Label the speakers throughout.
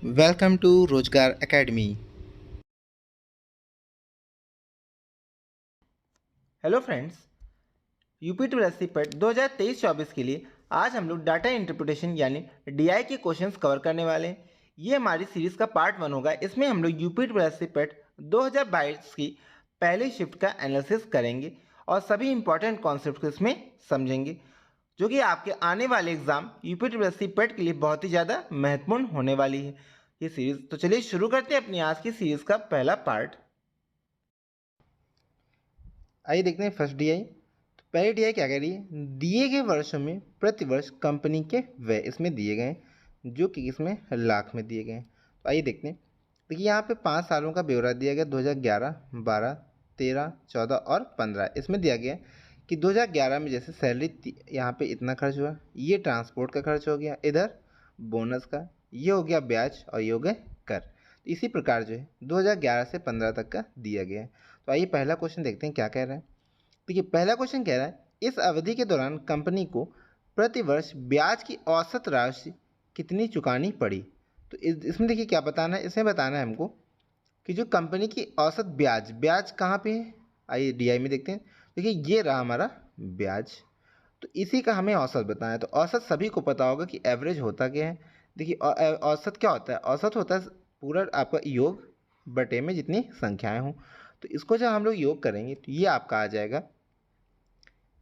Speaker 1: Welcome to रोजगार academy.
Speaker 2: Hello friends, UP ट्यूएलएससी पेट 2023-24 के लिए आज हम लोग डाटा इंटरप्रिटेशन यानी डीआई के क्वेश्चंस कवर करने वाले हैं। ये हमारी सीरीज़ का पार्ट 1 होगा। इसमें हम लोग यूपी ट्यूएलएससी पेट 2022 की पहली शिफ्ट का एनालिसिस करेंगे और सभी इंपॉर्टेंट कॉन्सेप्ट को इसमें समझेंगे, जो कि आपके आने वाले एग्जाम यूपी ट्यूएलएससी पेट के लिए बहुत ही ज़्यादा महत्वपूर्ण होने वाली है ये सीरीज़। तो चलिए शुरू करते हैं अपनी आज की सीरीज़ का पहला पार्ट।
Speaker 1: आइए देखते हैं फर्स्ट डीआई। तो पहली डीआई क्या कह रही है, दिए गए वर्षों में प्रतिवर्ष कंपनी के व्यय इसमें दिए गए हैं, जो कि इसमें लाख में दिए गए हैं। तो आइए देखते हैं। देखिए यहाँ पे 5 सालों का ब्यौरा दिया गया, 2011, 12, 13, 14 और 15। इसमें दिया गया कि 2011 में जैसे सैलरी यहाँ पे इतना खर्च हुआ, ये ट्रांसपोर्ट का खर्च हो गया, इधर बोनस का, ये हो गया ब्याज और ये हो गए कर। तो इसी प्रकार जो है 2011 से 15 तक का दिया गया है। तो आइए पहला क्वेश्चन देखते हैं क्या कह रहा है। देखिए पहला क्वेश्चन कह रहा है, इस अवधि के दौरान कंपनी को प्रतिवर्ष ब्याज की औसत राशि कितनी चुकानी पड़ी। तो इसमें देखिए क्या बताना है, इसमें बताना है हमको कि जो कंपनी की औसत ब्याज, ब्याज कहाँ पे है, आइए डीआई में देखते हैं। देखिए ये रहा हमारा ब्याज, तो इसी का हमें औसत बताना है। तो औसत सभी को पता होगा कि एवरेज होता क्या है। देखिए औसत क्या होता है, औसत होता है पूरा आपका योग बटे में जितनी संख्याएं हों। तो इसको जब हम लोग योग करेंगे तो ये आपका आ जाएगा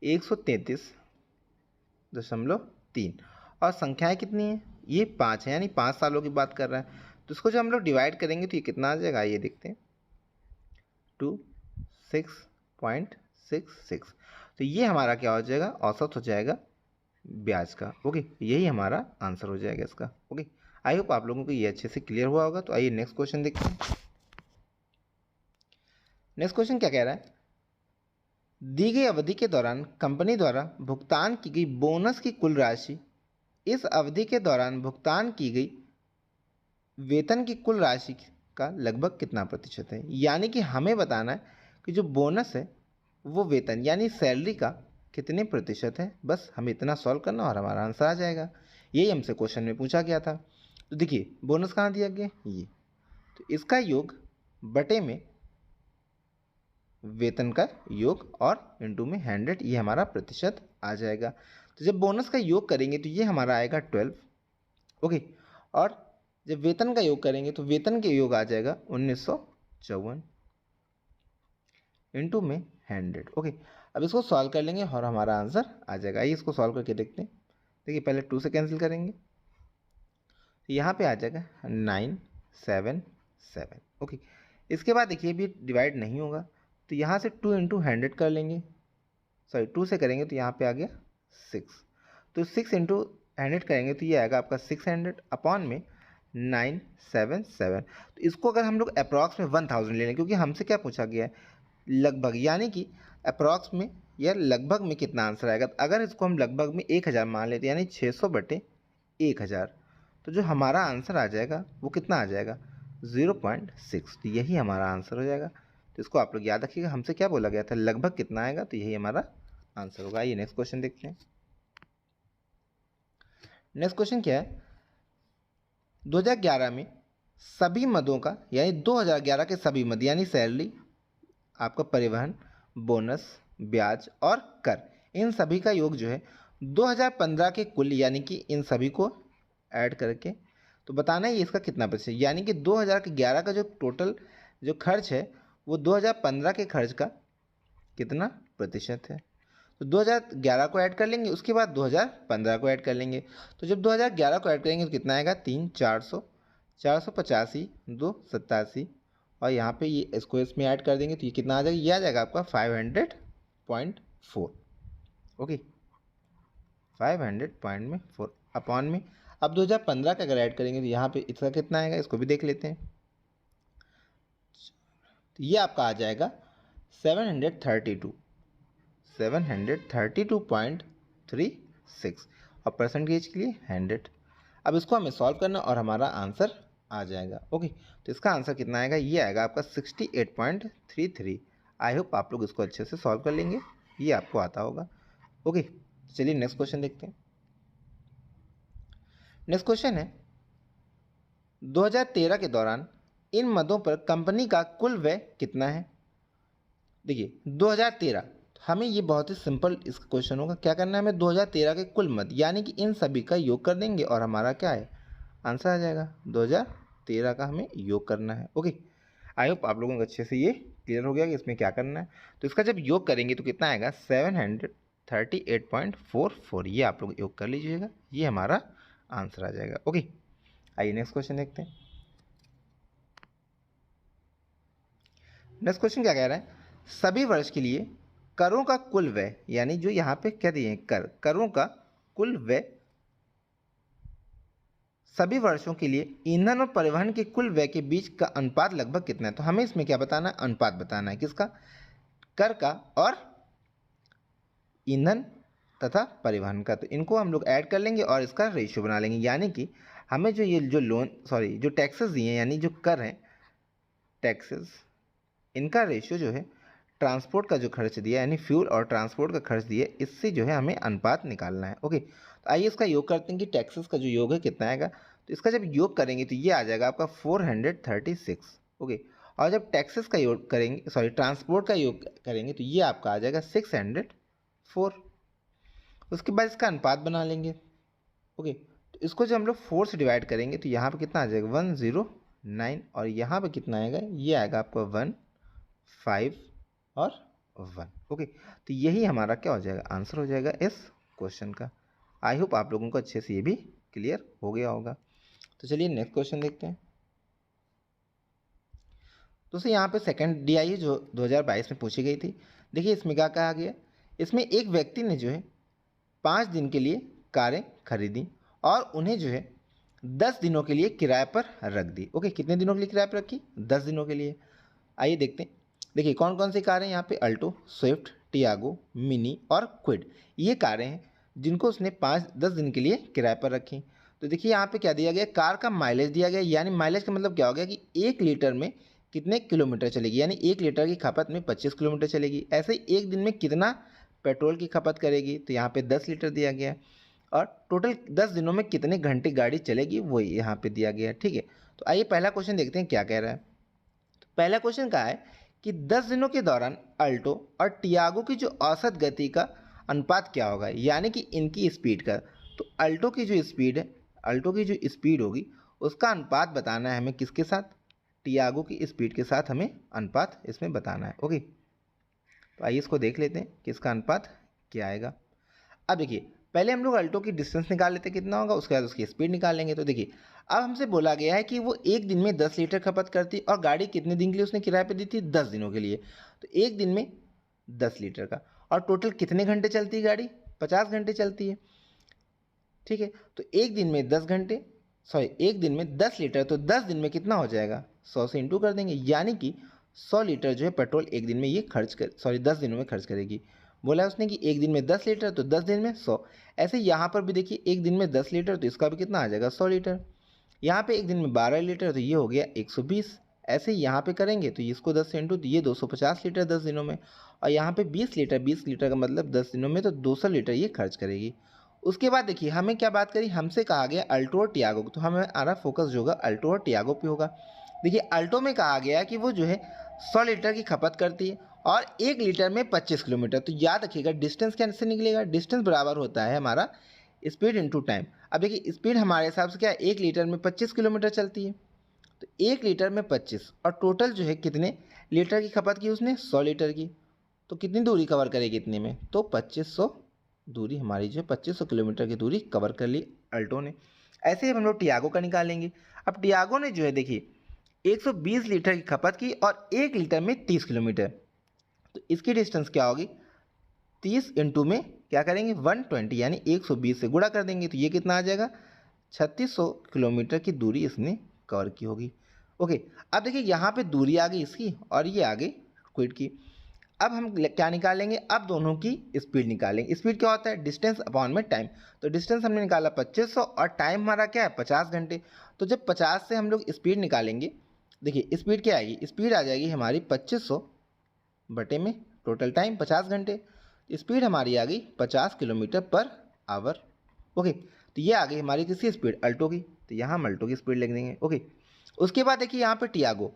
Speaker 1: 133.3 और संख्याएं कितनी हैं, ये 5 है, यानी 5 सालों की बात कर रहा है। तो इसको जब हम लोग डिवाइड करेंगे तो ये कितना आ जाएगा, ये देखते हैं 26.66। तो ये हमारा क्या हो जाएगा, औसत हो जाएगा ब्याज का। ओके, यही हमारा आंसर हो जाएगा इसका। ओके, आई होप आप लोगों को ये अच्छे से क्लियर हुआ होगा। तो आइए नेक्स्ट क्वेश्चन देखते हैं। नेक्स्ट क्वेश्चन क्या कह रहा है, दी गई अवधि के दौरान कंपनी द्वारा भुगतान की गई बोनस की कुल राशि इस अवधि के दौरान भुगतान की गई वेतन की कुल राशि का लगभग कितना प्रतिशत है। यानी कि हमें बताना है कि जो बोनस है वो वेतन यानी सैलरी का कितने प्रतिशत है। बस हमें इतना सॉल्व करना और हमारा आंसर आ जाएगा। यही हमसे क्वेश्चन में पूछा गया था। तो देखिए बोनस कहाँ दिया गया, ये, तो इसका योग बटे में वेतन का योग और इनटू में 100, ये हमारा प्रतिशत आ जाएगा। तो जब बोनस का योग करेंगे तो ये हमारा आएगा 12। ओके, और जब वेतन का योग करेंगे तो वेतन के योग आ जाएगा 1954 इनटू में 100। ओके, अब इसको सॉल्व कर लेंगे और हमारा आंसर आ जाएगा। आइए इसको सॉल्व करके देखते हैं। देखिए पहले 2 से कैंसिल करेंगे तो यहाँ पे आ जाएगा 977। ओके, इसके बाद देखिए भी डिवाइड नहीं होगा तो यहाँ से 2 इंटू 100 कर लेंगे, सॉरी 2 से करेंगे तो यहाँ पे आ गया 6। तो 6 इंटू 100 करेंगे तो ये आएगा आपका 600 अपॉन में 977। तो इसको अगर हम लोग अप्रॉक्स में 1000 ले लें, क्योंकि हमसे क्या पूछा गया है, लगभग, यानी कि अप्रॉक्स में या लगभग में कितना आंसर आएगा। तो अगर इसको हम लगभग में 1000 मान लेते यानी 600 बटे 1000, तो जो हमारा आंसर आ जाएगा वो कितना आ जाएगा, 0.6। तो यही हमारा आंसर हो जाएगा। तो इसको आप लोग याद रखिएगा, हमसे क्या बोला गया था, लगभग कितना आएगा, तो यही हमारा आंसर होगा। ये नेक्स्ट क्वेश्चन देखते हैं। नेक्स्ट क्वेश्चन क्या है, 2011 में सभी मदों का, यानी 2011 के सभी मद यानी सैलरी, आपका परिवहन, बोनस, ब्याज और कर, इन सभी का योग जो है 2015 के कुल, यानी कि इन सभी को ऐड करके तो बताना है ये इसका कितना प्रतिशत, यानी कि 2011 का जो टोटल जो खर्च है वो 2015 के खर्च का कितना प्रतिशत है। तो 2011 को ऐड कर लेंगे, उसके बाद 2015 को ऐड कर लेंगे। तो जब 2011 को ऐड करेंगे तो कितना आएगा, 3, 400, 485, 287, और यहाँ पे ये इसको इसमें ऐड कर देंगे तो ये कितना आ जाएगा, ये आ जाएगा आपका 500.4। ओके, 500.4 अपॉन में, अब 2015 का अगर ऐड करेंगे तो यहाँ पे इसका कितना आएगा, इसको भी देख लेते हैं। तो ये आपका आ जाएगा 732.36 और परसेंटेज के लिए 100। अब इसको हमें सॉल्व करना और हमारा आंसर आ जाएगा। ओके, तो इसका आंसर कितना आएगा, ये आएगा आपका 68.33। आई होप आप लोग इसको अच्छे से सॉल्व कर लेंगे, ये आपको आता होगा। ओके, चलिए नेक्स्ट क्वेश्चन देखते हैं। नेक्स्ट क्वेश्चन है, 2013 के दौरान इन मदों पर कंपनी का कुल व्यय कितना है। देखिए 2013, हमें ये बहुत ही सिंपल इसका क्वेश्चन होगा। क्या करना है हमें, 2013 के कुल मद यानी कि इन सभी का योग कर देंगे और हमारा क्या है, आंसर आ जाएगा। 2013 का हमें योग करना है। ओके, आई होप आप लोगों को अच्छे से ये क्लियर हो गया कि इसमें क्या करना है। तो इसका जब योग करेंगे तो कितना आएगा, 738.44। ये आप लोग योग कर लीजिएगा, ये हमारा आंसर आ जाएगा। ओके, आइए नेक्स्ट क्वेश्चन देखते हैं। नेक्स्ट क्वेश्चन क्या कह रहा है, सभी वर्ष के लिए करों का कुल व्यय, यानी जो यहाँ पे कह दिए करों का कुल व्यय सभी वर्षों के लिए ईंधन और परिवहन के कुल व्यय के बीच का अनुपात लगभग कितना है। तो हमें इसमें क्या बताना है, अनुपात बताना है। किसका, कर का और ईंधन तथा परिवहन का। तो इनको हम लोग ऐड कर लेंगे और इसका रेशियो बना लेंगे, यानी कि हमें जो ये जो टैक्सेस दिए हैं, यानी जो कर हैं टैक्सेस, इनका रेशियो जो है ट्रांसपोर्ट का जो खर्च दिया यानी फ्यूल और ट्रांसपोर्ट का खर्च दिया, इससे जो है हमें अनुपात निकालना है। ओके, तो आइए इसका योग करते हैं कि टैक्सेस का जो योग है कितना आएगा। तो इसका जब योग करेंगे तो ये आ जाएगा आपका 436। ओके, और जब टैक्सेस का योग करेंगे, ट्रांसपोर्ट का योग करेंगे तो ये आपका आ जाएगा 604। उसके बाद इसका अनुपात बना लेंगे। ओके, तो इसको जब हम लोग 4 से डिवाइड करेंगे तो यहाँ पर कितना आ जाएगा, 109, और यहाँ पर कितना आएगा, ये आएगा आपका 1, 5 और 1। ओके, तो यही हमारा क्या हो जाएगा, आंसर हो जाएगा इस क्वेश्चन का। आई होप आप लोगों को अच्छे से ये भी क्लियर हो गया होगा। तो चलिए नेक्स्ट क्वेश्चन देखते हैं। दोस्तों यहाँ पे सेकंड DI है जो 2022 में पूछी गई थी। देखिए इसमें क्या कहा गया, इसमें एक व्यक्ति ने जो है 5 दिन के लिए कारें खरीदी और उन्हें जो है 10 दिनों के लिए किराए पर रख दी। ओके, कितने दिनों के लिए किराए पर रखी, 10 दिनों के लिए। आइए देखते हैं। देखिए कौन कौन सी कारें यहाँ पे, अल्टो, स्विफ्ट, टियागो, मिनी और क्विड, ये कारें हैं जिनको उसने 5-10 दिन के लिए किराए पर रखी। तो देखिए यहाँ पे क्या दिया गया, कार का माइलेज दिया गया, यानी माइलेज का मतलब क्या हो गया कि 1 लीटर में कितने किलोमीटर चलेगी, यानी 1 लीटर की खपत में 25 किलोमीटर चलेगी। ऐसे ही 1 दिन में कितना पेट्रोल की खपत करेगी, तो यहाँ पे 10 लीटर दिया गया है। और टोटल 10 दिनों में कितने घंटे गाड़ी चलेगी वो यहाँ पे दिया गया है। ठीक है, तो आइए पहला क्वेश्चन देखते हैं क्या कह रहा है। तो पहला क्वेश्चन कहा है कि 10 दिनों के दौरान अल्टो और टियागो की जो औसत गति का अनुपात क्या होगा, यानी कि इनकी स्पीड का। तो अल्टो की जो स्पीड है, अल्टो की जो स्पीड होगी उसका अनुपात बताना है हमें, किसके साथ, टियागो की स्पीड के साथ हमें अनुपात इसमें बताना है। ओके, तो आइए इसको देख लेते हैं कि इसका अनुपात क्या आएगा। अब देखिए पहले हम लोग अल्टो की डिस्टेंस निकाल लेते हैं कितना होगा, उसके बाद उसकी स्पीड निकाल लेंगे। तो देखिए अब हमसे बोला गया है कि वो एक दिन में 10 लीटर खपत करती और गाड़ी कितने दिन के लिए उसने किराए पे दी थी, 10 दिनों के लिए। तो एक दिन में 10 लीटर का, और टोटल कितने घंटे चलती है गाड़ी, 50 घंटे चलती है। ठीक है, तो एक दिन में 10 घंटे, एक दिन में 10 लीटर, तो 10 दिन में कितना हो जाएगा, 100 से इंटू कर देंगे, यानी कि 100 लीटर जो है पेट्रोल एक दिन में ये 10 दिनों में खर्च करेगी। बोला उसने कि एक दिन में 10 लीटर, तो 10 दिन में 100। ऐसे यहाँ पर भी देखिए एक दिन में 10 लीटर, तो इसका भी कितना आ जाएगा, 100 लीटर। यहाँ पे एक दिन में 12 लीटर, तो ये हो गया 120। ऐसे ही यहाँ पे करेंगे तो इसको 10 से इंटू, तो ये 250 लीटर 10 दिनों में। और यहाँ पे 20 लीटर, 20 लीटर का मतलब 10 दिनों में, तो 200 लीटर ये खर्च करेगी। उसके बाद देखिए हमें क्या बात करी, हमसे कहा गया अल्टो और टियागो, तो हमें आ रहा फोकस जो होगा अल्टो और टियागो पे होगा। देखिए अल्टो में कहा गया कि वो जो है 100 लीटर की खपत करती है और 1 लीटर में 25 किलोमीटर। तो याद रखिएगा डिस्टेंस कैसे निकलेगा, डिस्टेंस बराबर होता है हमारा स्पीड इनटू टाइम। अब देखिए स्पीड हमारे हिसाब से क्या है, 1 लीटर में 25 किलोमीटर चलती है, तो 1 लीटर में 25, और टोटल जो है कितने लीटर की खपत की उसने, 100 लीटर की। तो कितनी दूरी कवर करेगी इतने में, तो 2500 दूरी हमारी जो है 2500 किलोमीटर की दूरी कवर कर ली अल्टो ने। ऐसे ही हम लोग टियागो का निकालेंगे। अब टियागो ने जो है देखिए 120 लीटर की खपत की और 1 लीटर में 30 किलोमीटर, तो इसकी डिस्टेंस क्या होगी, 30 इंटू में क्या करेंगे 120, यानी 120 से गुणा कर देंगे, तो ये कितना आ जाएगा, 3600 किलोमीटर की दूरी इसने कवर की होगी। ओके, अब देखिए यहाँ पे दूरी आ गई इसकी और ये आ गई क्विड की। अब हम क्या निकालेंगे, अब दोनों की स्पीड निकालेंगे। स्पीड क्या होता है, डिस्टेंस अपॉन में टाइम। तो डिस्टेंस हमने निकाला 2500 और टाइम हमारा क्या है 50 घंटे। तो जब 50 से हम लोग स्पीड निकालेंगे, देखिए स्पीड क्या आएगी, स्पीड आ जाएगी हमारी 2500 बटे में टोटल टाइम 50 घंटे। स्पीड हमारी आ गई 50 किलोमीटर पर आवर। ओके, तो ये आ गई हमारी किसकी स्पीड, अल्टो की। तो यहाँ हम अल्टो की स्पीड लिख देंगे। ओके, उसके बाद देखिए यहाँ पे टियागो,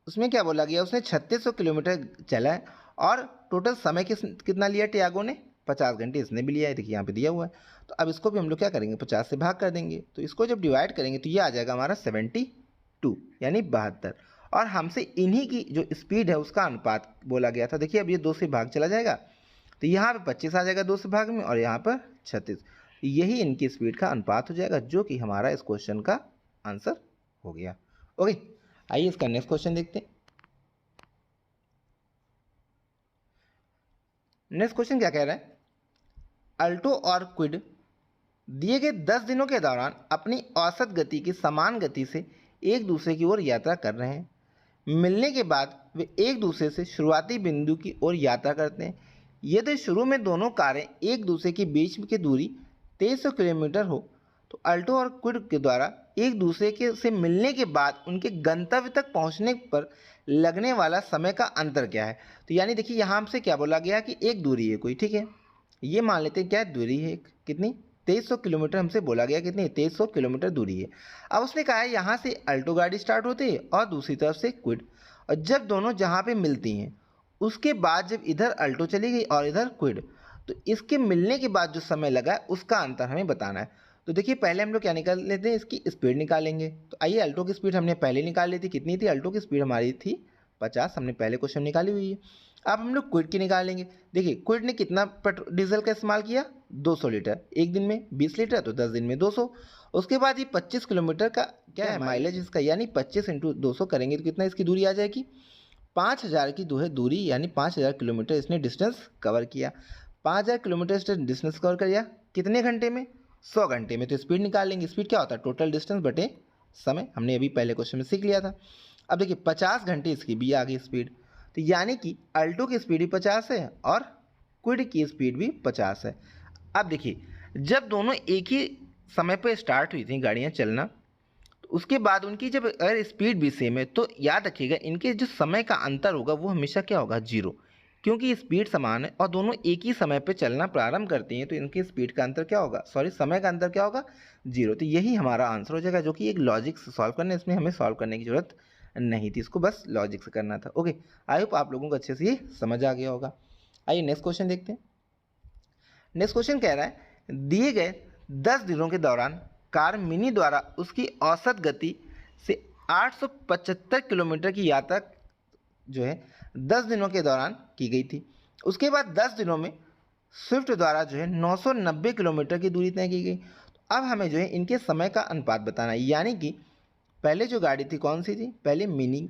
Speaker 1: उसमें क्या बोला गया, उसने 3600 किलोमीटर चला है और टोटल समय कितना लिया टियागो ने, 50 घंटे इसने भी लिया है, देखिए यहाँ पे दिया हुआ है। तो अब इसको भी हम लोग क्या करेंगे, 50 से भाग कर देंगे, तो इसको जब डिवाइड करेंगे तो ये आ जाएगा हमारा 72 यानी 72। और हमसे इन्हीं की जो स्पीड है उसका अनुपात बोला गया था। देखिए अब ये 2 से भाग चला जाएगा तो यहाँ पे 25 आ जाएगा 2 से भाग में, और यहाँ पर 36। यही इनकी स्पीड का अनुपात हो जाएगा, जो कि हमारा इस क्वेश्चन का आंसर हो गया। ओके, आइए इसका नेक्स्ट क्वेश्चन देखते हैं। नेक्स्ट क्वेश्चन क्या कह रहा है, अल्टो और क्विड दिए गए 10 दिनों के दौरान अपनी औसत गति की समान गति से एक दूसरे की ओर यात्रा कर रहे हैं। मिलने के बाद वे एक दूसरे से शुरुआती बिंदु की ओर यात्रा करते हैं। यदि शुरू में दोनों कारें एक दूसरे के बीच की दूरी 2300 किलोमीटर हो तो अल्टो और क्विड के द्वारा एक दूसरे के से मिलने के बाद उनके गंतव्य तक पहुंचने पर लगने वाला समय का अंतर क्या है। तो यानी देखिए यहाँ हमसे क्या बोला गया कि एक दूरी है कोई, ठीक है, ये मान लेते हैं क्या दूरी है कितनी, 2300 किलोमीटर हमसे बोला गया, कितनी 2300 किलोमीटर दूरी है। अब उसने कहा है यहाँ से अल्टो गाड़ी स्टार्ट होती है और दूसरी तरफ से क्विड, और जब दोनों जहाँ पे मिलती हैं उसके बाद जब इधर अल्टो चली गई और इधर क्विड, तो इसके मिलने के बाद जो समय लगा है उसका अंतर हमें बताना है। तो देखिए पहले हम लोग क्या निकाल लेते हैं, इसकी स्पीड निकालेंगे। तो आइए, अल्टो की स्पीड हमने पहले निकाल ली थी, कितनी थी, अल्टो की स्पीड हमारी थी 50, हमने पहले क्वेश्चन निकाली हुई है। अब हम लोग क्विड की निकालेंगे। देखिए क्विड ने कितना पेट्रोल डीजल का इस्तेमाल किया, 200 लीटर, एक दिन में 20 लीटर तो 10 दिन में 200। उसके बाद ये 25 किलोमीटर का क्या है माइलेज इसका, यानी 25 × 200 करेंगे तो कितना इसकी दूरी आ जाएगी, 5000 की दूरी, यानी 5000 किलोमीटर इसने डिस्टेंस कवर किया। 5000 किलोमीटर इसने डिस्टेंस कवर किया कितने घंटे में, 100 घंटे में। तो स्पीड निकाल लेंगे, स्पीड क्या होता है, टोटल डिस्टेंस बटे समय, हमने अभी पहले क्वेश्चन में सीख लिया था। अब देखिए 50 घंटे इसकी भी आ गई स्पीड, तो यानी कि अल्टो की स्पीड भी 50 है और क्विड की स्पीड भी 50 है। अब देखिए जब दोनों एक ही समय पर स्टार्ट हुई थी गाड़ियाँ चलना, तो उसके बाद उनकी जब अगर स्पीड भी सेम है तो याद रखिएगा इनके जो समय का अंतर होगा वो हमेशा क्या होगा, 0, क्योंकि स्पीड समान है और दोनों एक ही समय पे चलना प्रारंभ करती हैं, तो इनकी स्पीड का अंतर क्या होगा, समय का अंतर क्या होगा, 0। तो यही हमारा आंसर हो जाएगा, जो कि एक लॉजिक से सॉल्व करना है, इसमें हमें सॉल्व करने की जरूरत नहीं थी, इसको बस लॉजिक से करना था। ओके, आई होप आप लोगों को अच्छे से ये समझ आ गया होगा। आइए नेक्स्ट क्वेश्चन देखते हैं। नेक्स्ट क्वेश्चन कह रहा है, दिए गए 10 दिनों के दौरान कार मिनी द्वारा उसकी औसत गति से 875 किलोमीटर की यात्रा जो है 10 दिनों के दौरान की गई थी। उसके बाद 10 दिनों में स्विफ्ट द्वारा जो है 990 किलोमीटर की दूरी तय की गई। तो अब हमें जो है इनके समय का अनुपात बताना है, यानी कि पहले जो गाड़ी थी कौन सी थी, पहले मिनी,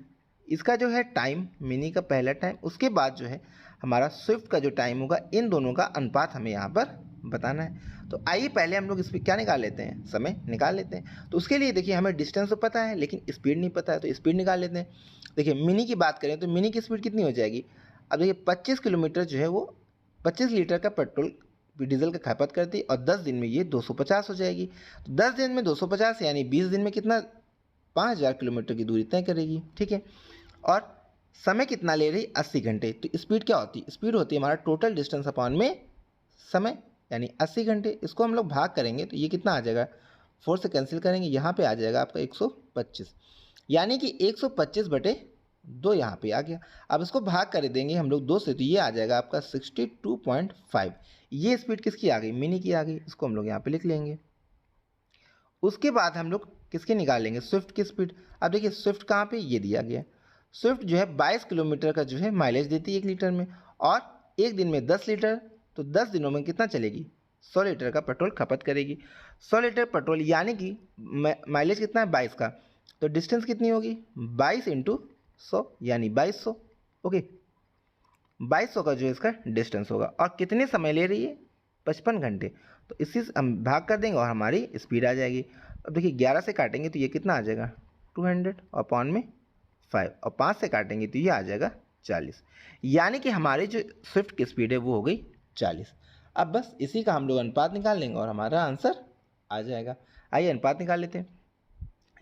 Speaker 1: इसका जो है टाइम, मिनी का पहला टाइम, उसके बाद जो है हमारा स्विफ्ट का जो टाइम होगा, इन दोनों का अनुपात हमें यहाँ पर बताना है। तो आइए पहले हम लोग इस पर क्या निकाल लेते हैं, समय निकाल लेते हैं। तो उसके लिए देखिए हमें डिस्टेंस तो पता है लेकिन स्पीड नहीं पता है, तो स्पीड निकाल लेते हैं। देखिए मिनी की बात करें तो मिनी की स्पीड कितनी हो जाएगी, अब देखिए 25 किलोमीटर जो है वो 25 लीटर का पेट्रोल डीजल का खपत करती है, और 10 दिन में ये 250 हो जाएगी। तो 10 दिन में 250 यानी 20 दिन में कितना, 5000 किलोमीटर की दूरी तय करेगी, ठीक है। और समय कितना ले रही, 80 घंटे। तो स्पीड क्या होती है, स्पीड होती है हमारा टोटल डिस्टेंस अपॉन में समय, यानी 80 घंटे। इसको हम लोग भाग करेंगे तो ये कितना आ जाएगा, 4 से कैंसिल करेंगे, यहाँ पे आ जाएगा आपका 125, यानी कि 125 बटे 2 यहाँ पे आ गया। अब इसको भाग कर देंगे हम लोग 2 से, तो ये आ जाएगा आपका 62.5। ये स्पीड किसकी आ गई, मिनी की आ गई, इसको हम लोग यहाँ पे लिख लेंगे। उसके बाद हम लोग किसके निकाल लेंगे, स्विफ्ट की स्पीड। अब देखिए स्विफ्ट कहाँ पे, ये दिया गया। स्विफ्ट जो है 22 किलोमीटर का जो है माइलेज देती है 1 लीटर में, और एक दिन में 10 लीटर, तो 10 दिनों में कितना चलेगी, 100 लीटर का पेट्रोल खपत करेगी। 100 लीटर पेट्रोल यानी कि माइलेज कितना है 22 का, तो डिस्टेंस कितनी होगी 22 × 100 यानी 2200। ओके, 2200 का जो इसका डिस्टेंस होगा, और कितने समय ले रही है, 55 घंटे। तो इसी से हम भाग कर देंगे और हमारी स्पीड आ जाएगी। अब देखिए 11 से काटेंगे तो ये कितना आ जाएगा 200 और अपॉन में 5, और 5 से काटेंगे तो ये आ जाएगा 40, यानी कि हमारी जो स्विफ्ट की स्पीड है वो हो गई 40। अब बस इसी का हम लोग अनुपात निकाल लेंगे और हमारा आंसर आ जाएगा। आइए अनुपात निकाल लेते हैं।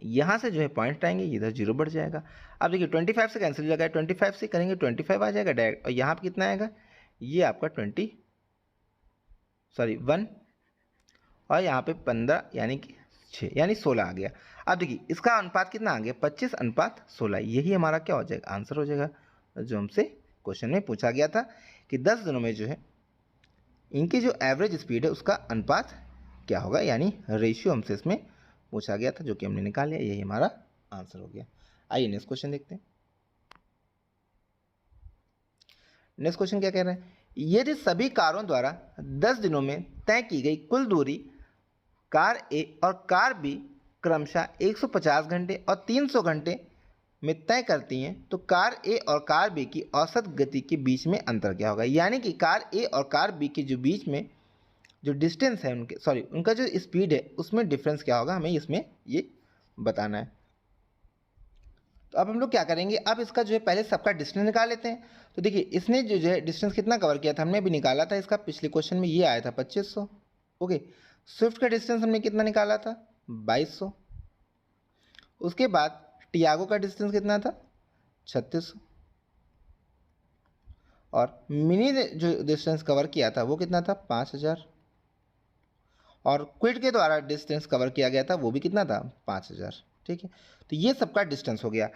Speaker 1: यहाँ से जो है पॉइंट आएंगे, इधर 0 बढ़ जाएगा। अब देखिए 25 से कैंसिल हो जाएगा, 25 से करेंगे 25 आ जाएगा डायरेक्ट, और यहाँ पे कितना आएगा, ये आपका 1, और यहाँ पे 15 यानी कि 6 यानी 16 आ गया। अब देखिए इसका अनुपात कितना आ गया, 25:16। यही हमारा क्या हो जाएगा, आंसर हो जाएगा, जो हमसे क्वेश्चन में पूछा गया था कि 10 दिनों में जो है इनकी जो एवरेज स्पीड है उसका अनुपात क्या होगा, यानी रेशियो हमसे इसमें पूछा गया था, जो कि हमने निकाल लिया। यही हमारा आंसर हो गया। आइए नेक्स्ट क्वेश्चन देखते हैं। नेक्स्ट क्वेश्चन क्या कह रहा है, यदि सभी कारों द्वारा 10 दिनों में तय की गई कुल दूरी कार ए और कार बी क्रमशः 150 घंटे और 300 घंटे में तय करती हैं, तो कार ए और कार बी की औसत गति के बीच में अंतर क्या होगा। यानी कि कार ए और कार बी के जो बीच में जो डिस्टेंस है उनका जो स्पीड है उसमें डिफरेंस क्या होगा, हमें इसमें ये बताना है। तो अब हम लोग क्या करेंगे, अब इसका जो है पहले सबका डिस्टेंस निकाल लेते हैं। तो देखिए इसने जो है डिस्टेंस कितना कवर किया था, हमने भी निकाला था इसका, पिछले क्वेश्चन में ये आया था 2500। ओके, स्विफ्ट का डिस्टेंस हमने कितना निकाला था, 2200। उसके बाद टियागो का डिस्टेंस कितना था, 3600। और मिनी ने जो डिस्टेंस कवर किया था वो कितना था, 5000। और क्विड के द्वारा डिस्टेंस कवर किया गया था वो भी कितना था, 5000। ठीक है, तो ये सबका डिस्टेंस हो गया।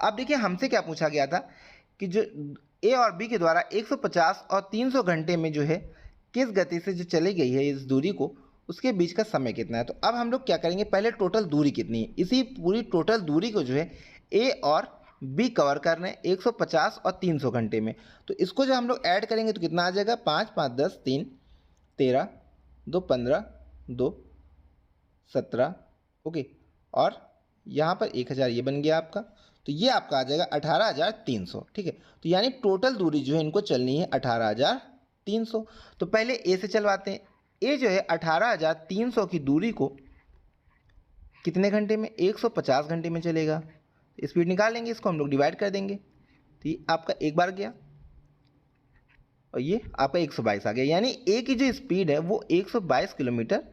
Speaker 1: अब देखिए हमसे क्या पूछा गया था कि जो ए और बी के द्वारा 150 और 300 घंटे में जो है किस गति से जो चली गई है इस दूरी को, उसके बीच का समय कितना है। तो अब हम लोग क्या करेंगे, पहले टोटल दूरी कितनी है, इसी पूरी टोटल दूरी को जो है ए और बी कवर कर रहे हैं 150 और 300 घंटे में। तो इसको जो हम लोग ऐड करेंगे तो कितना आ जाएगा, 5 5 10 3 13 2 15 2 17। ओके, और यहाँ पर 1000 ये बन गया आपका, तो ये आपका आ जाएगा 18300। ठीक है, तो यानी टोटल दूरी जो है इनको चलनी है 18300। तो पहले ए से चलवाते हैं। ए जो है 18300 की दूरी को कितने घंटे में, 150 घंटे में चलेगा। स्पीड निकाल लेंगे, इसको हम लोग डिवाइड कर देंगे, तो ये आपका एक बार गया और ये आपका 122 आ गया। यानी ए की जो स्पीड है वो 122 किलोमीटर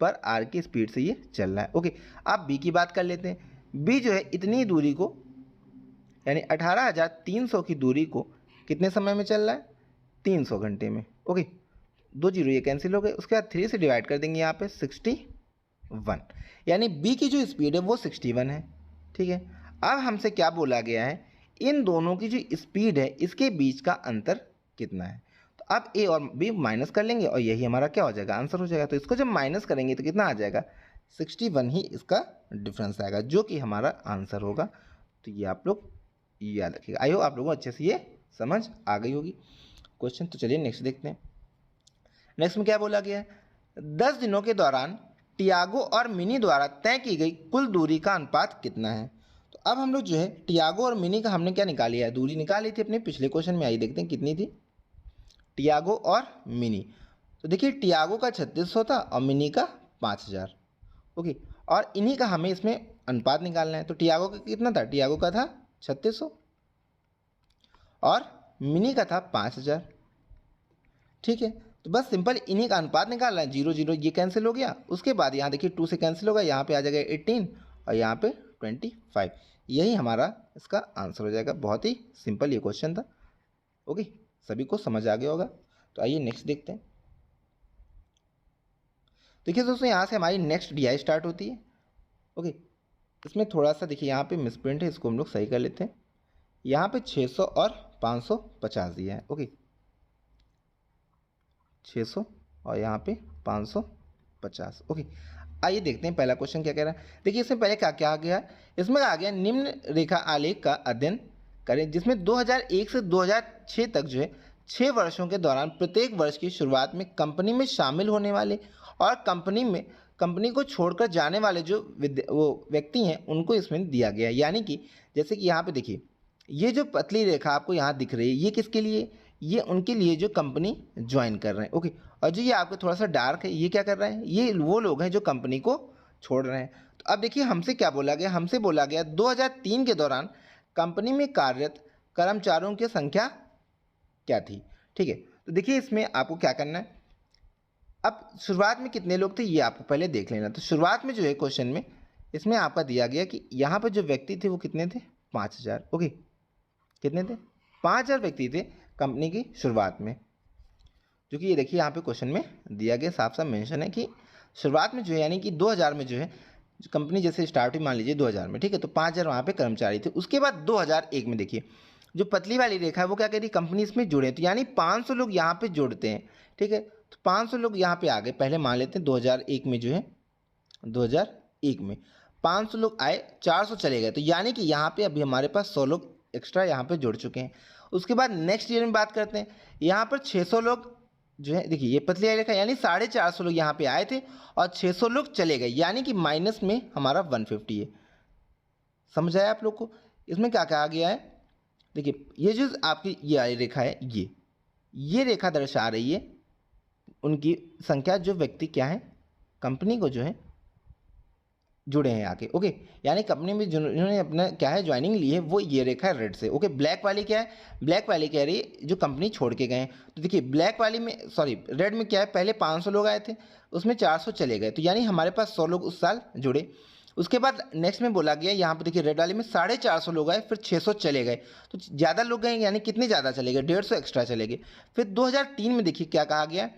Speaker 1: पर आवर की स्पीड से ये चल रहा है। ओके, अब बी की बात कर लेते हैं। बी जो है इतनी दूरी को यानी 18300 की दूरी को कितने समय में चल रहा है, 300 घंटे में। ओके, 2 जीरो ये कैंसिल हो गए, उसके बाद 3 से डिवाइड कर देंगे यहाँ पे 61, यानी बी की जो स्पीड है वो 61 है। ठीक है, अब हमसे क्या बोला गया है, इन दोनों की जो स्पीड है इसके बीच का अंतर कितना है। तो अब ए और बी माइनस कर लेंगे और यही हमारा क्या हो जाएगा, आंसर हो जाएगा। तो इसको जब माइनस करेंगे तो कितना आ जाएगा, 61 ही इसका डिफरेंस आएगा, जो कि हमारा आंसर होगा। तो ये आप लोग याद रखिएगा। आई होप आप लोगों को अच्छे से ये समझ आ गई होगी क्वेश्चन। तो चलिए नेक्स्ट देखते हैं। नेक्स्ट में क्या बोला गया है, 10 दिनों के दौरान टियागो और मिनी द्वारा तय की गई कुल दूरी का अनुपात कितना है। तो अब हम लोग जो है टियागो और मिनी का हमने क्या निकाल लिया है, दूरी निकाल ली थी अपने पिछले क्वेश्चन में। आई देखते हैं कितनी थी टियागो और मिनी। तो देखिए टियागो का 3600 था और मिनी का 5000। ओके, और इन्हीं का हमें इसमें अनुपात निकालना है। तो टियागो का कितना था, टियागो का था 3600 और मिनी का था 5000। ठीक है, तो बस सिंपल इन्हीं का अनुपात निकालना है। 0 0 ये कैंसिल हो गया, उसके बाद यहाँ देखिए 2 से कैंसिल होगा, यहाँ पे आ जाएगा 18 और यहाँ पे 25। यही हमारा इसका आंसर हो जाएगा। बहुत ही सिंपल ये क्वेश्चन था। ओके, सभी को समझ आ गया होगा। तो आइए नेक्स्ट देखते हैं। देखिए दोस्तों, यहाँ से हमारी नेक्स्ट डीआई स्टार्ट होती है। ओके, इसमें थोड़ा सा देखिए यहाँ पे मिसप्रिंट है, इसको हम लोग सही कर लेते हैं। यहाँ पे 600 और 550 दिया है। ओके, 600 और यहाँ पे 550। ओके, आइए देखते हैं पहला क्वेश्चन क्या कह रहा है। देखिए इसमें पहले क्या क्या आ गया, इसमें आ गया निम्न रेखा आलेख का अध्ययन करें, जिसमें 2001 से 2006 तक जो है 6 वर्षों के दौरान प्रत्येक वर्ष की शुरुआत में कंपनी में शामिल होने वाले और कंपनी को छोड़कर जाने वाले जो वो व्यक्ति हैं उनको इसमें दिया गया है। यानी कि जैसे कि यहाँ पे देखिए ये जो पतली रेखा आपको यहाँ दिख रही है, ये किसके लिए, ये उनके लिए जो कंपनी ज्वाइन कर रहे हैं। ओके, और जो ये आपको थोड़ा सा डार्क है, ये क्या कर रहे हैं, ये वो लोग हैं जो कंपनी को छोड़ रहे हैं। तो अब देखिए हमसे क्या बोला गया, हमसे बोला गया 2003 के दौरान कंपनी में कार्यरत कर्मचारियों की संख्या क्या थी। ठीक है, तो देखिए इसमें आपको क्या करना है, अब शुरुआत में कितने लोग थे ये आपको पहले देख लेना। तो शुरुआत में जो है क्वेश्चन में इसमें आपका दिया गया कि यहाँ पर जो व्यक्ति थे वो कितने थे, 5000। ओके, कितने थे, 5000 व्यक्ति थे कंपनी की शुरुआत में, जो कि ये देखिए यहाँ पे क्वेश्चन में दिया गया, साफ साफ मेंशन है कि शुरुआत में जो है यानी कि 2000 में जो है कंपनी जैसे स्टार्ट हुई मान लीजिए 2000 में, ठीक है, तो 5000 वहाँ पे कर्मचारी थे। उसके बाद 2001 में देखिए जो पतली वाली रेखा है वो क्या कह रही है, कंपनी इसमें जुड़े, तो यानी 500 लोग यहाँ पे जोड़ते हैं, ठीक है, तो 500 लोग यहाँ पे आ गए। पहले मान लेते हैं 2001 में जो है 2001 में 500 लोग आए, 400 चले गए, तो यानी कि यहाँ पे अभी हमारे पास 100 लोग एक्स्ट्रा यहाँ पे जुड़ चुके हैं। उसके बाद नेक्स्ट ईयर में बात करते हैं, यहाँ पर 600 लोग जो है, देखिए ये पतली वाली रेखा, यानी 450 लोग यहाँ पे आए थे और 600 लोग चले गए, यानी कि माइनस में हमारा 150 है। समझ आया आप लोग को? इसमें क्या कहा गया है, देखिए ये जो आपकी ये वाली रेखा है, ये रेखा दर्शा रही है उनकी संख्या, जो व्यक्ति क्या है कंपनी को जो है जुड़े हैं आके, ओके, यानी कंपनी में जिन्होंने अपना क्या है ज्वाइनिंग ली है, वो ये रेखा है रेड से, ओके। ब्लैक वाली क्या है, ब्लैक वाली कह रही है जो कंपनी छोड़ के गए हैं। तो देखिए ब्लैक वाली में, सॉरी रेड में क्या है, पहले 500 लोग आए थे, उसमें 400 चले गए, तो यानी हमारे पास 100 लोग उस साल जुड़े। उसके बाद नेक्स्ट में बोला गया यहाँ पर, देखिए रेड वाले में 450 लोग आए, फिर 600 चले गए, तो ज़्यादा लोग गए, यानी कितने ज़्यादा चले गए, 150 एक्स्ट्रा चले गए। फिर 2003 में देखिए क्या कहा गया,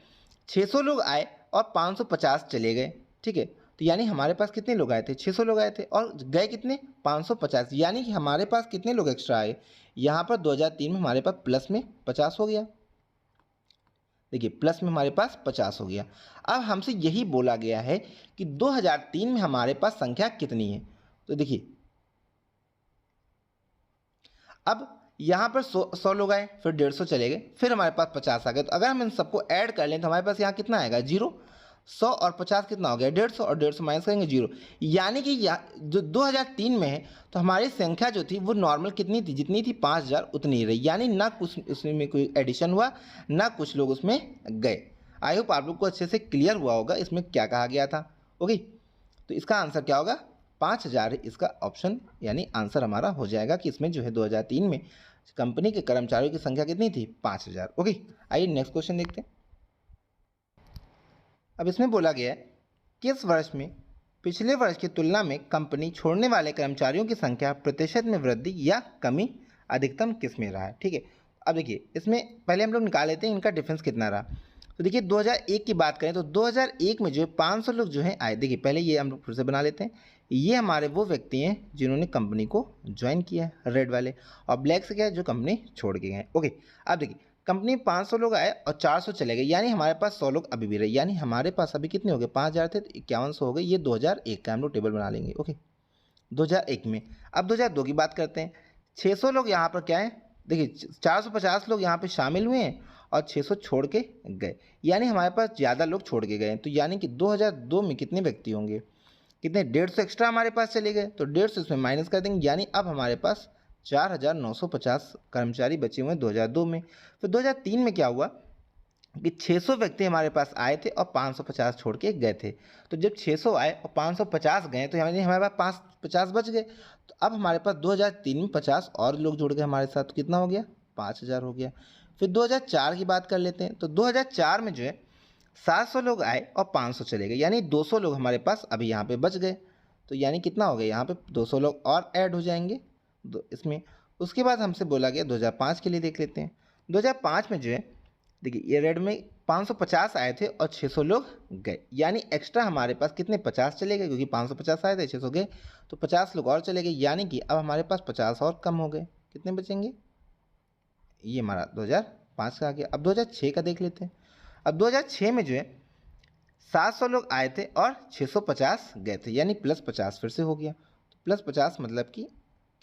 Speaker 1: 600 लोग आए और 550 चले गए, ठीक है, तो यानी हमारे पास कितने लोग आए थे, 600 लोग आए थे और गए कितने, 550, यानी कि हमारे पास कितने लोग एक्स्ट्रा आए, यहाँ पर 2003 में हमारे पास प्लस में 50 हो गया। देखिए प्लस में हमारे पास 50 हो गया। अब हमसे यही बोला गया है कि 2003 में हमारे पास संख्या कितनी है, तो देखिए अब यहाँ पर 100 लोग आए, फिर 150 चले गए, फिर हमारे पास 50 आ गए, तो अगर हम इन सबको ऐड कर लें तो हमारे पास यहाँ कितना आएगा, 0। 100 और 50 कितना हो गया, 150, और 150 माइनस करेंगे 0, यानी कि जो 2003 में है तो हमारी संख्या जो थी वो नॉर्मल कितनी थी, जितनी थी 5000 उतनी ही रही, यानी ना कुछ उसमें कोई एडिशन हुआ, ना कुछ लोग उसमें गए। आई होप आप लोग को अच्छे से क्लियर हुआ होगा इसमें क्या कहा गया था, ओके। तो इसका आंसर क्या होगा, 5000, इसका ऑप्शन यानी आंसर हमारा हो जाएगा कि इसमें जो है 2003 में कंपनी के कर्मचारियों की संख्या कितनी थी, 5000, ओके। आइए नेक्स्ट क्वेश्चन देखते हैं। अब इसमें बोला गया है किस वर्ष में पिछले वर्ष की तुलना में कंपनी छोड़ने वाले कर्मचारियों की संख्या प्रतिशत में वृद्धि या कमी अधिकतम किस में रहा है, ठीक है। अब देखिए इसमें पहले हम लोग निकाल लेते हैं इनका डिफरेंस कितना रहा। तो देखिए 2001 की बात करें तो 2001 में जो है 500 लोग जो हैं आए। देखिए पहले ये हम लोग फिर से बना लेते हैं, ये हमारे वो व्यक्ति हैं जिन्होंने कंपनी को ज्वाइन किया है, रेड वाले, और ब्लैक से क्या है जो कंपनी छोड़ के गए हैं, ओके। अब देखिए कंपनी 500 लोग आए और 400 चले गए, यानी हमारे पास 100 लोग अभी भी रहे, यानी हमारे पास अभी कितने हो गए, 5000 थे तो 5100 हो गए। ये 2001 का हम लोग टेबल बना लेंगे, ओके। 2001 में अब 2002 की बात करते हैं, 600 लोग यहाँ पर क्या है, देखिए 450 लोग यहाँ पे शामिल हुए हैं और 600 छोड़ के गए, यानी हमारे पास ज़्यादा लोग छोड़ के गए हैं। तो यानी कि 2002 में कितने व्यक्ति होंगे, कितने, 150 एक्स्ट्रा हमारे पास चले गए, तो 150 इसमें माइनस कर देंगे, यानी अब हमारे पास 4950 कर्मचारी बचे हुए हैं 2002 में। फिर 2003 में क्या हुआ कि 600 व्यक्ति हमारे पास आए थे और 550 छोड़ के गए थे। तो जब 600 आए और 550 गए तो यानी हमारे पास 50 बच गए। तो अब हमारे पास 2003 में 50 और लोग जुड़ गए हमारे साथ, तो कितना हो गया, 5000 हो गया। फिर 2004 की बात कर लेते हैं, तो 2004 में जो है 700 लोग आए और 500 चले गए, यानी 200 लोग हमारे पास अभी यहाँ पे बच गए। तो यानी कितना हो गया, यहाँ पे 200 लोग और ऐड हो जाएंगे इसमें। उसके बाद हमसे बोला गया 2005 के लिए देख लेते हैं। 2005 में जो है देखिए ये रेड में 550 आए थे और 600 लोग गए, यानी एक्स्ट्रा हमारे पास कितने, 50 चले गए, क्योंकि 550 आए थे 600 गए, तो 50 लोग और चले गए, यानी कि अब हमारे पास 50 और कम हो गए, कितने बचेंगे, ये हमारा 2005 का आ गया। अब 2006 का देख लेते हैं। अब 2006 में जो है 700 लोग आए थे और 650 गए थे, यानी प्लस 50 फिर से हो गया। तो प्लस 50 मतलब कि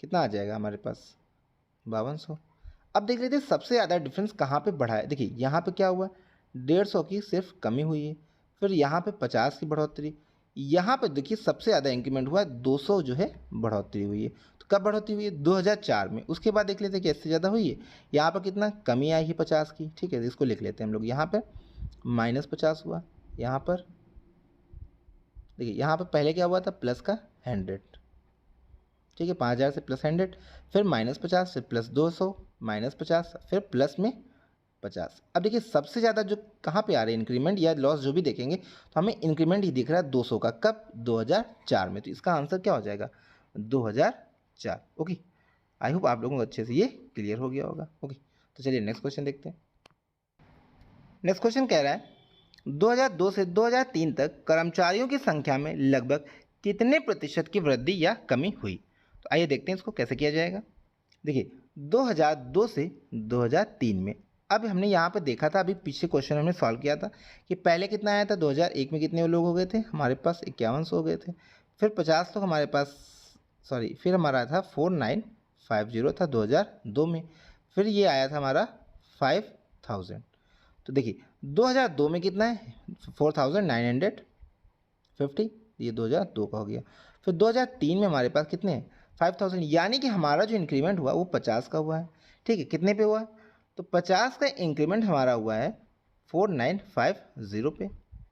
Speaker 1: कितना आ जाएगा हमारे पास, 5200। अब देख लेते हैं सबसे ज़्यादा डिफरेंस कहाँ पे बढ़ा है। देखिए यहाँ पे क्या हुआ, 150 की सिर्फ कमी हुई है, फिर यहाँ पे 50 की बढ़ोतरी, यहाँ पे देखिए सबसे ज़्यादा इंक्रीमेंट हुआ है, 200 जो है बढ़ोतरी हुई है। तो कब बढ़ोतरी हुई है, 2004 में। उसके बाद देख लेते हैं कि इससे ज़्यादा हुई है, यहाँ पर कितना कमी आई है 50 की, ठीक है, इसको लिख लेते हैं हम लोग। यहाँ पर -50 हुआ, यहाँ पर देखिए यहाँ पर पहले क्या हुआ था, प्लस का 100, ठीक है, 5000 से प्लस 100, फिर -50 से प्लस 200, -50, फिर प्लस में 50। अब देखिए सबसे ज़्यादा जो कहाँ पे आ रहे हैं इंक्रीमेंट या लॉस जो भी देखेंगे तो हमें इंक्रीमेंट ही दिख रहा है 200 का, कब, 2004 में। तो इसका आंसर क्या हो जाएगा, 2004, ओके। आई होप आप लोगों को अच्छे से ये क्लियर हो गया होगा, ओके। तो चलिए नेक्स्ट क्वेश्चन देखते हैं। नेक्स्ट क्वेश्चन कह रहा है 2002 से 2003 तक कर्मचारियों की संख्या में लगभग कितने प्रतिशत की वृद्धि या कमी हुई। तो आइए देखते हैं इसको कैसे किया जाएगा। देखिए 2002 से 2003 में, अब हमने यहाँ पे देखा था, अभी पीछे क्वेश्चन हमने सॉल्व किया था कि पहले कितना आया था, 2001 में कितने लोग हो गए थे, हमारे पास 5100 हो गए थे। फिर 50 लोग हमारे पास, सॉरी, फिर हमारा था 4950 था 2002 में। फिर ये आया था हमारा 5000। तो देखिए 2002 में कितना है, 4950, ये 2002 का हो गया। फिर 2003 में हमारे पास कितने हैं, 5000, यानी कि हमारा जो इंक्रीमेंट हुआ वो 50 का हुआ है। ठीक है, कितने पे हुआ है, तो 50 का इंक्रीमेंट हमारा हुआ है 4950 पे,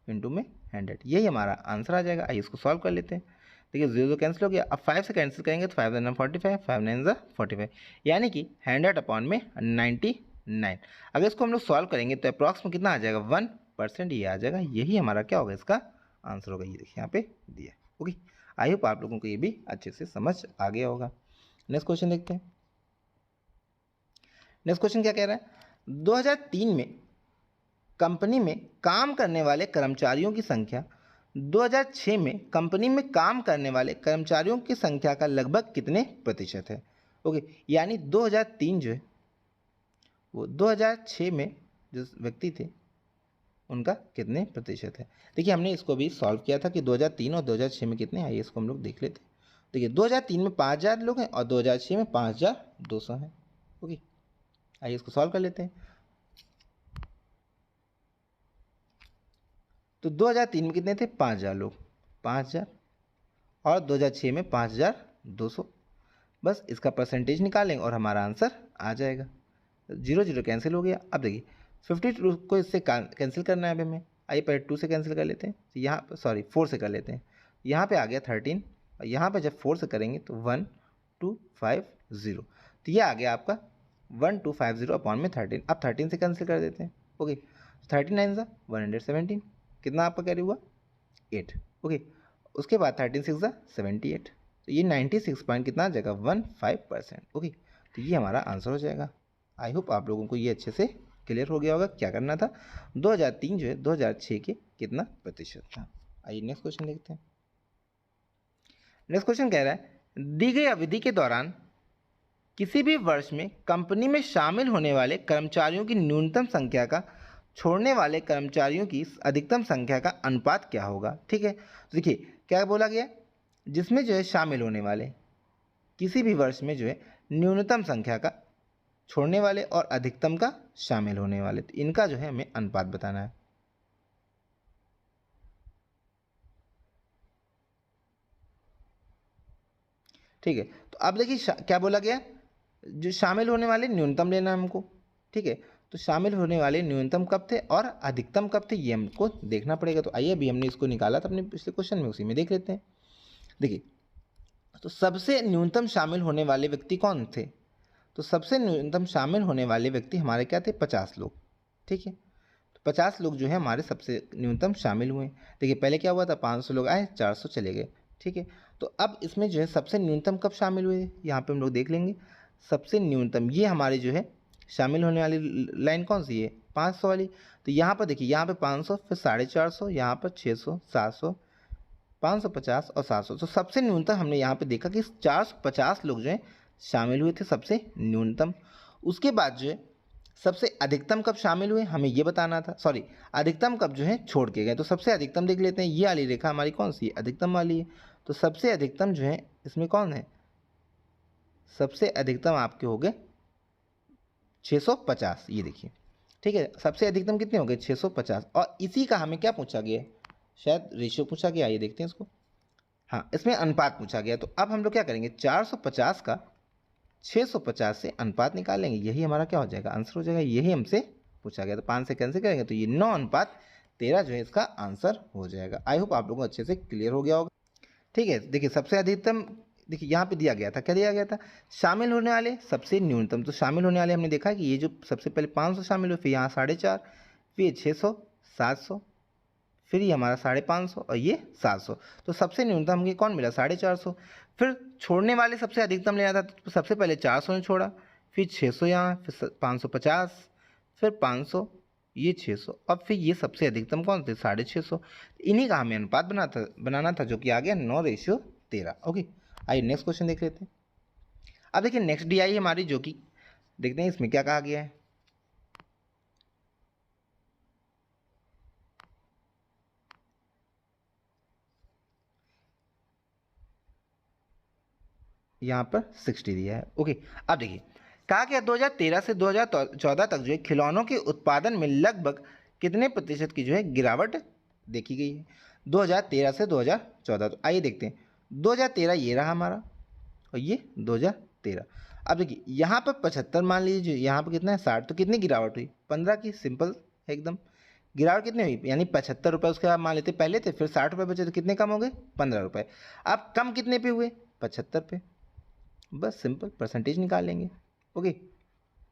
Speaker 1: इंटू में 100, यही हमारा आंसर आ जाएगा। आइए इसको सॉल्व कर लेते हैं। देखिए 0 कैंसिल हो गया, अब 5 से कैंसिल करेंगे तो 5 9 45, 5 9 45, यानी कि 100 अपॉन में 99। अगर इसको हम लोग सॉल्व करेंगे तो अप्रॉक्स में कितना आ जाएगा, 1% ये आ जाएगा, यही हमारा क्या होगा, इसका आंसर होगा। ये देखिए यहाँ पे दिया। ओके, आई होप आप लोगों को ये भी अच्छे से समझ आ गया होगा। नेक्स्ट क्वेश्चन देखते हैं। नेक्स्ट क्वेश्चन क्या कह रहा है, 2003 में कंपनी में काम करने वाले कर्मचारियों की संख्या 2006 में कंपनी में काम करने वाले कर्मचारियों की संख्या का लगभग कितने प्रतिशत है। ओके, यानी 2003 जो है वो 2006 में जो व्यक्ति थे उनका कितने प्रतिशत है। देखिए हमने इसको भी सॉल्व किया था कि 2003 और 2006 में कितने, आइए इसको हम लोग देख लेते हैं। देखिए 2003 में 5000 लोग हैं और 2006 में 5200 हैं। ओके, आइए इसको सॉल्व कर लेते हैं। तो 2003 में कितने थे, 5000 लोग, 5000, और 2006 में 5200। बस इसका परसेंटेज निकालेंगे और हमारा आंसर आ जाएगा। 0 0 कैंसिल हो गया। अब देखिए 52 को इससे कैंसिल करना है अब हमें। आइए पहले 2 से कैंसिल कर लेते हैं, तो यहाँ पर, सॉरी, 4 से कर लेते हैं। यहाँ पे आ गया 13, और यहाँ पे जब 4 से करेंगे तो 1250, तो ये आ गया आपका 1250 अपॉन में 13। अब 13 से कैंसिल कर देते हैं। ओके, 39 सा 117, कितना आपका कैरी हुआ, 8। ओके, उसके बाद 13 6 सा 78, तो ये 96 पॉइंट कितना आ जाएगा, 15%। ओके, तो ये हमारा आंसर हो जाएगा। आई होप आप लोगों को ये अच्छे से क्लियर हो गया होगा क्या करना था। 2003 जो है 2006 के कितना प्रतिशत था। आइए नेक्स्ट क्वेश्चन देखते हैं। नेक्स्ट क्वेश्चन कह रहा है, दी गई अवधि के दौरान किसी भी वर्ष में कंपनी में शामिल होने वाले कर्मचारियों की न्यूनतम संख्या का छोड़ने वाले कर्मचारियों की अधिकतम संख्या का अनुपात क्या होगा। ठीक है, तो देखिए क्या बोला गया, जिसमें जो है शामिल होने वाले किसी भी वर्ष में जो है न्यूनतम संख्या का छोड़ने वाले और अधिकतम का शामिल होने वाले, तो इनका जो है हमें अनुपात बताना है। ठीक है, तो अब देखिए क्या बोला गया, जो शामिल होने वाले न्यूनतम लेना है हमको। ठीक है, तो शामिल होने वाले न्यूनतम कब थे और अधिकतम कब थे, ये हमको देखना पड़ेगा। तो आइए अभी हमने इसको निकाला था अपने पिछले क्वेश्चन में, उसी में देख लेते हैं। देखिए तो सबसे न्यूनतम शामिल होने वाले व्यक्ति कौन थे, तो सबसे न्यूनतम शामिल होने वाले व्यक्ति हमारे क्या थे, 50 लोग। ठीक है, तो 50 लोग जो है हमारे सबसे न्यूनतम शामिल हुए। देखिए पहले क्या हुआ था, 500 लोग आए, 400 चले गए। ठीक है, तो अब इसमें जो है सबसे न्यूनतम कब शामिल हुए, यहाँ पे हम लोग देख लेंगे। सबसे न्यूनतम ये हमारे जो है शामिल होने वाली लाइन कौन सी है, 500 वाली। तो यहाँ पर देखिए, यहाँ पे 500, फिर 450, यहाँ पर 600, 700, 550 और 700। तो सबसे न्यूनतम हमने यहाँ पे देखा कि 450 लोग जो हैं शामिल हुए थे सबसे न्यूनतम। उसके बाद जो है सबसे अधिकतम कब शामिल हुए, हमें ये बताना था, सॉरी, अधिकतम कब जो है छोड़ के गए। तो सबसे अधिकतम देख लेते हैं, ये वाली रेखा हमारी कौन सी है, अधिकतम वाली है। तो सबसे अधिकतम जो है इसमें कौन है, सबसे अधिकतम आपके हो गए 650, ये देखिए। ठीक है, सबसे अधिकतम कितने हो गए, 650, और इसी का हमें क्या पूछा गया, शायद रेशियो पूछा गया। आइए देखते हैं इसको। हाँ, इसमें अनुपात पूछा गया। तो अब हम लोग क्या करेंगे, 450 का 650 से अनुपात निकालेंगे, यही हमारा क्या हो जाएगा, आंसर हो जाएगा। यही हमसे पूछा गया। तो 5 से कैंसिल करेंगे तो ये 9:13 जो है इसका आंसर हो जाएगा। आई होप आप लोगों को अच्छे से क्लियर हो गया होगा। ठीक है, देखिए सबसे अधिकतम, देखिए यहाँ पे दिया गया था, क्या दिया गया था, शामिल होने वाले सबसे न्यूनतम। तो शामिल होने वाले हमने देखा कि ये जो सबसे पहले 500 शामिल हुए, फिर यहाँ 450, फिर 600, 700, फिर ये हमारा 550 और ये 700। तो सबसे न्यूनतम हमको कौन मिला, 450। फिर छोड़ने वाले सबसे अधिकतम लेना था, तो सबसे पहले 400 ने छोड़ा, फिर 600 यहाँ, फिर 550, फिर 500, ये 600 और फिर ये सबसे अधिकतम कौन थे 650। इन्हीं का हमें अनुपात बनाना था जो कि आ गया 9:13। ओके, आइए नेक्स्ट क्वेश्चन देख लेते हैं। अब देखिए नेक्स्ट डी आई हमारी जो कि देखते हैं इसमें क्या कहा गया है। यहाँ पर 60 दिया है। ओके, अब देखिए कहा गया 2013 से 2014 तक जो है खिलौनों के उत्पादन में लगभग कितने प्रतिशत की जो है गिरावट देखी गई है 2013 से 2014। तो आइए देखते हैं 2013 ये रहा हमारा और ये 2013। अब देखिए यहाँ पर 75 मान लीजिए, यहाँ पर कितना है 60, तो कितनी गिरावट हुई 15 की। सिंपल है एकदम। गिरावट कितनी हुई यानी 75 रुपये उसके बाद मान लेते पहले थे, फिर 60 रुपये बचे तो कितने कम हो गए 15 रुपये। अब कम कितने पे हुए 75 पे। बस सिंपल परसेंटेज निकाल लेंगे। ओके,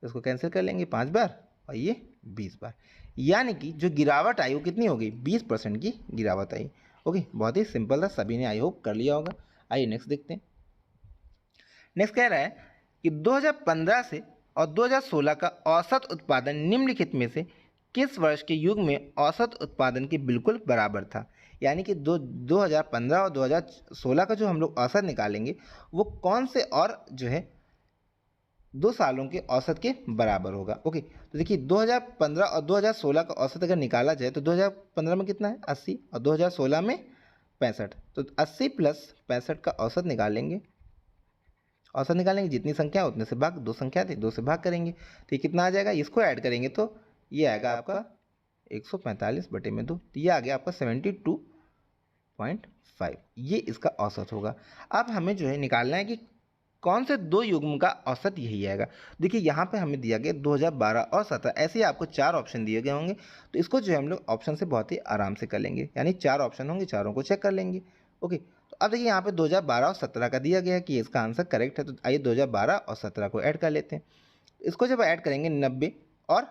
Speaker 1: इसको कैंसिल कर लेंगे 5 बार और ये 20 बार, यानी कि जो गिरावट आई वो कितनी हो गई 20% की गिरावट आई। ओके, बहुत ही सिंपल था, सभी ने आई होप कर लिया होगा। आइए नेक्स्ट देखते हैं। नेक्स्ट कह रहा है कि 2015 से और 2016 का औसत उत्पादन निम्नलिखित में से किस वर्ष के युग में औसत उत्पादन के बिल्कुल बराबर था। यानी कि 2015 और 2016 का जो हम लोग औसत निकालेंगे वो कौन से और जो है 2 सालों के औसत के बराबर होगा। ओके, तो देखिए 2015 और 2016 का औसत अगर निकाला जाए तो 2015 में कितना है 80 और 2016 में 65, तो 80 प्लस 65 का औसत निकालेंगे। औसत निकालेंगे जितनी संख्या उतने से भाग, 2 संख्या थी 2 से भाग करेंगे तो ये कितना आ जाएगा, इसको ऐड करेंगे तो ये आएगा आपका 145/2, तो ये आ गया आपका 72.5, ये इसका औसत होगा। अब हमें जो है निकालना है कि कौन से 2 युग्म का औसत यही आएगा। देखिए यहाँ पे हमें दिया गया 2012 और 17, ऐसे ही आपको 4 ऑप्शन दिए गए होंगे, तो इसको जो है हम लोग ऑप्शन से बहुत ही आराम से कर लेंगे, यानी 4 ऑप्शन होंगे, चारों को चेक कर लेंगे। ओके, तो अब देखिए यहाँ पे 2012 और 17 का दिया गया है कि इसका आंसर करेक्ट है, तो आइए 2012 और 17 को ऐड कर लेते हैं। इसको जब ऐड करेंगे 90 और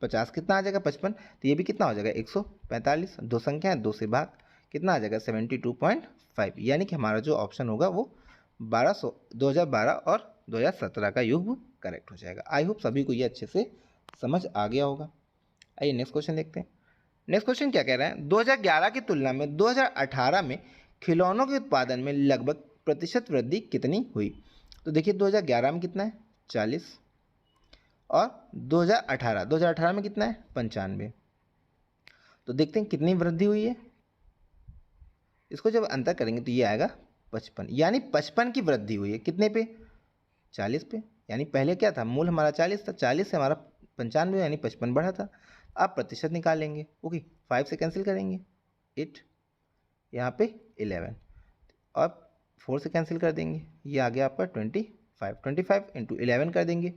Speaker 1: 50 कितना आ जाएगा 55, तो ये भी कितना हो जाएगा 145, 2 संख्या है 2 से भाग कितना आ जाएगा 72.5, यानी कि हमारा जो ऑप्शन होगा वो 2012 और 2017 का युग करेक्ट हो जाएगा। आई होप सभी को ये अच्छे से समझ आ गया होगा। आइए नेक्स्ट क्वेश्चन देखते हैं। नेक्स्ट क्वेश्चन क्या कह रहा है, 2011 की तुलना में 2018 में खिलौनों के उत्पादन में लगभग प्रतिशत वृद्धि कितनी हुई। तो देखिए 2011 में कितना है 40 और 2018 में कितना है 95, तो देखते हैं कितनी वृद्धि हुई है। इसको जब अंतर करेंगे तो ये आएगा 55, यानी 55 की वृद्धि हुई है कितने पे 40 पे, यानी पहले क्या था मूल हमारा 40 था, 40 से हमारा 95 यानी 55 बढ़ा था। आप प्रतिशत निकालेंगे। ओके, 5 से कैंसिल करेंगे 8, यहाँ पे 11 और 4 से कैंसिल कर देंगे, ये आ गया आपका 25 इंटू 11 कर देंगे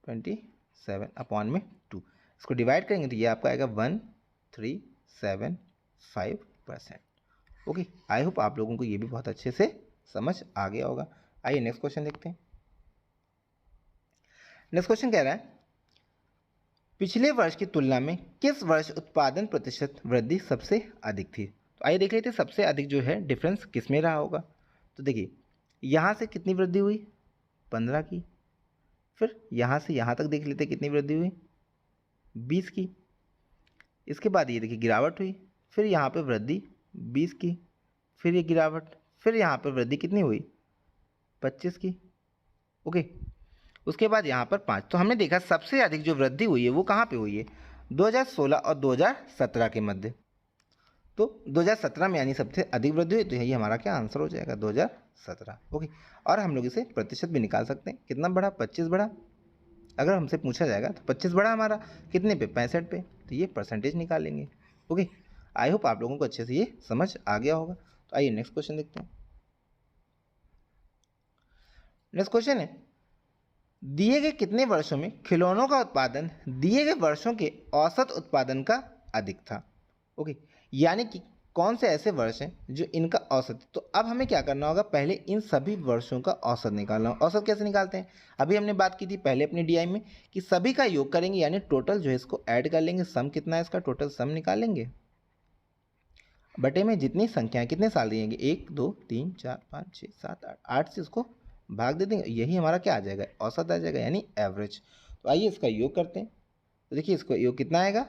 Speaker 1: 27/2, इसको डिवाइड करेंगे तो ये आपका आएगा 1375%। ओके, आई होप आप लोगों को ये भी बहुत अच्छे से समझ आ गया होगा। आइए नेक्स्ट क्वेश्चन देखते हैं। नेक्स्ट क्वेश्चन कह रहा है पिछले वर्ष की तुलना में किस वर्ष उत्पादन प्रतिशत वृद्धि सबसे अधिक थी। तो आइए देख लेते हैं सबसे अधिक जो है डिफरेंस किस में रहा होगा। तो देखिए यहाँ से कितनी वृद्धि हुई 15 की, फिर यहाँ से यहाँ तक देख लेते हैं कितनी वृद्धि हुई 20 की, इसके बाद ये देखिए गिरावट हुई, फिर यहाँ पे वृद्धि 20 की, फिर ये गिरावट, फिर यहाँ पर वृद्धि कितनी हुई 25 की। ओके, उसके बाद यहाँ पर 5, तो हमने देखा सबसे अधिक जो वृद्धि हुई है वो कहाँ पे हुई है 2016 और 2017 के मध्य। तो 2017 में यानी सबसे अधिक वृद्धि हुई, तो यही हमारा क्या आंसर हो जाएगा 2017। ओके, और हम लोग इसे प्रतिशत भी निकाल सकते हैं, कितना बढ़ा 25 बढ़ा, अगर हमसे पूछा जाएगा तो 25 बढ़ा हमारा कितने पे 65 पे, तो ये परसेंटेज निकालेंगे। ओके, आई होप आप लोगों को अच्छे से ये समझ आ गया होगा। तो आइए नेक्स्ट क्वेश्चन देखते हैं। नेक्स्ट क्वेश्चन है दिए गए कितने वर्षों में खिलौनों का उत्पादन दिए गए वर्षों के औसत उत्पादन का अधिक था। ओके, यानी कि कौन से ऐसे वर्ष हैं जो इनका औसत। तो अब हमें क्या करना होगा, पहले इन सभी वर्षों का औसत निकालना होगा। औसत कैसे निकालते हैं, अभी हमने बात की थी पहले अपनी डीआई में कि सभी का योग करेंगे, यानी टोटल जो है इसको ऐड कर लेंगे, सम कितना है इसका टोटल सम निकालेंगे, बटे में जितनी संख्याएं कितने साल दिएंगे 1 2 3 4 5 6 7 8 से इसको भाग दे देंगे, यही हमारा क्या आ जाएगा औसत आ जाएगा, यानी एवरेज। तो आइए इसका योग करते हैं। तो देखिए इसका योग कितना आएगा,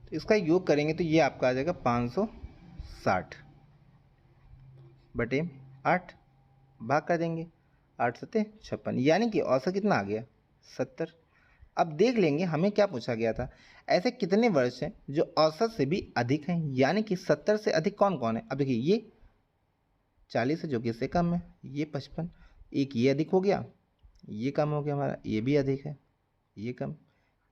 Speaker 1: तो इसका योग करेंगे तो ये आपका आ जाएगा 560 बटे 8, भाग कर देंगे 8 सत्ते 56, यानी कि औसत कितना आ गया 70। अब देख लेंगे हमें क्या पूछा गया था, ऐसे कितने वर्ष हैं जो औसत से भी अधिक हैं, यानी कि 70 से अधिक कौन कौन है। अब देखिए ये 40 है जो कि इससे कम है, ये 55, एक ये अधिक हो गया, ये कम हो गया हमारा, ये भी अधिक है, ये कम,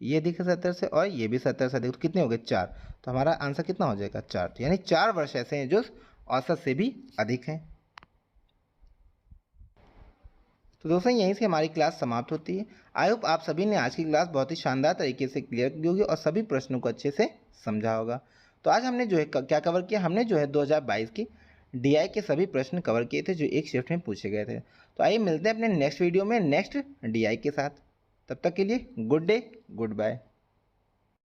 Speaker 1: ये अधिक है 70 से, और ये भी 70 से अधिक, तो कितने हो गए 4। तो हमारा आंसर कितना हो जाएगा 4, तो यानी 4 वर्ष ऐसे हैं जो औसत से भी अधिक हैं। तो दोस्तों यहीं से हमारी क्लास समाप्त होती है। आई होप आप सभी ने आज की क्लास बहुत ही शानदार तरीके से क्लियर की होगी और सभी प्रश्नों को अच्छे से समझा होगा। तो आज हमने जो है क्या कवर किया, हमने जो है 2022 की डीआई के सभी प्रश्न कवर किए थे जो एक शिफ्ट में पूछे गए थे। तो आइए मिलते हैं अपने नेक्स्ट वीडियो में नेक्स्ट डीआई के साथ। तब तक के लिए गुड डे, गुड बाय।